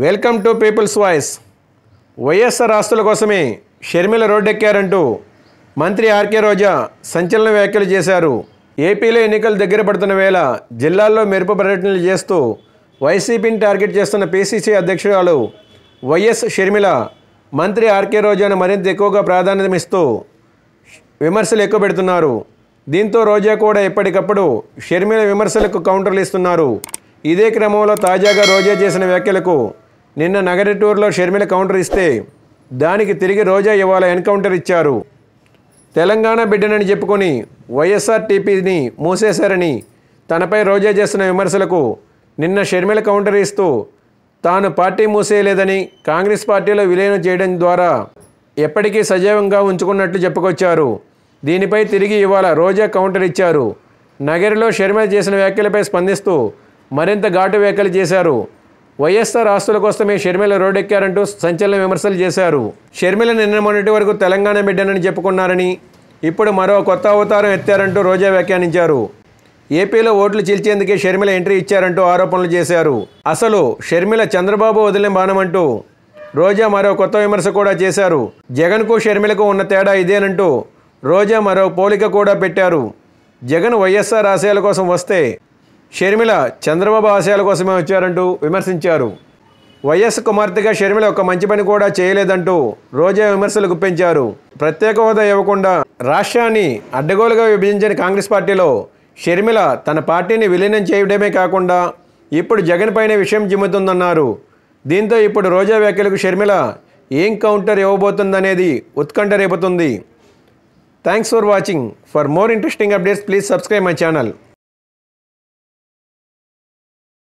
Welcome to people's voice. YSR ఆస్తుల కోసమే షర్మిల రోడ్డెక్కారంటూ మంత్రి ఆర్కే రోజా సంచలన వ్యాఖ్యలు చేశారు. ఏపీలో ఎన్నికలు దగ్గర పడుతున్న వేళ జిల్లాల్లో మెరుపు పర్యటనలు చేస్తూ వైసీపీని టార్గెట్ చేస్తున్న పీసీసీ అధ్యక్షురాలు వైఎస్ షర్మిల మంత్రి ఆర్కే రోజాను మరింత ఎక్కువగా ప్రాధాన్యతమిస్తూ విమర్శలు ఎక్కువ పెడుతున్నారు. దీంతో రోజా కూడా ఎప్పటికప్పుడు షర్మిల విమర్శలకు కౌంటర్లు ఇస్తున్నారు. ఇదే క్రమంలో తాజాగా రోజా చేసిన వ్యాఖ్యలకు నిన్న నగర టూర్లో షర్మిల కౌంటర్ ఇస్తే దానికి తిరిగి రోజా ఇవాళ ఎన్కౌంటర్ ఇచ్చారు. తెలంగాణ బిడ్డనని చెప్పుకొని వైఎస్ఆర్టీపీని మూసేశారని తనపై రోజా చేసిన విమర్శలకు నిన్న షర్మిల కౌంటర్ ఇస్తూ తాను పార్టీ మూసేయలేదని, కాంగ్రెస్ పార్టీలో విలీనం చేయడం ద్వారా ఎప్పటికీ సజీవంగా ఉంచుకున్నట్లు చెప్పుకొచ్చారు. దీనిపై తిరిగి ఇవాళ రోజా కౌంటర్ ఇచ్చారు. నగరిలో షర్మిల చేసిన వ్యాఖ్యలపై స్పందిస్తూ మరింత ఘాటు వ్యాఖ్యలు చేశారు. వైఎస్ఆర్ ఆస్తుల కోసమే షర్మిల రోడ్డెక్కారంటూ సంచలన విమర్శలు చేశారు. షర్మిల నిన్న మొన్నటి వరకు తెలంగాణ బిడ్డనని చెప్పుకున్నారని, ఇప్పుడు మరో కొత్త అవతారం ఎత్తారంటూ రోజా వ్యాఖ్యానించారు. ఏపీలో ఓట్లు చీల్చేందుకే షర్మిల ఎంట్రీ ఇచ్చారంటూ ఆరోపణలు చేశారు. అసలు షర్మిల చంద్రబాబు వదిలిన బాణమంటూ రోజా మరో కొత్త విమర్శ కూడా చేశారు. జగన్కు షర్మిలకు ఉన్న తేడా ఇదేనంటూ రోజా మరో పోలిక కూడా పెట్టారు. జగన్ వైఎస్ఆర్ ఆశయాల కోసం వస్తే షర్మిల చంద్రబాబు ఆశయాల కోసమే వచ్చారంటూ విమర్శించారు. వైఎస్ కుమార్తెగా షర్మిల ఒక మంచి పని కూడా చేయలేదంటూ రోజా విమర్శలు గుప్పించారు. ప్రత్యేక హోదా ఇవ్వకుండా రాష్ట్రాన్ని అడ్డగోలుగా విభజించిన కాంగ్రెస్ పార్టీలో షర్మిల తన పార్టీని విలీనం చేయడమే కాకుండా ఇప్పుడు జగన్ పైన విషయం జిమ్ముతుందన్నారు. దీంతో ఇప్పుడు రోజా వ్యాఖ్యలకు షర్మిల ఏం కౌంటర్ ఇవ్వబోతుందనేది ఉత్కంఠ రేపుతుంది. Thanks for watching. For more interesting updates please subscribe my channel.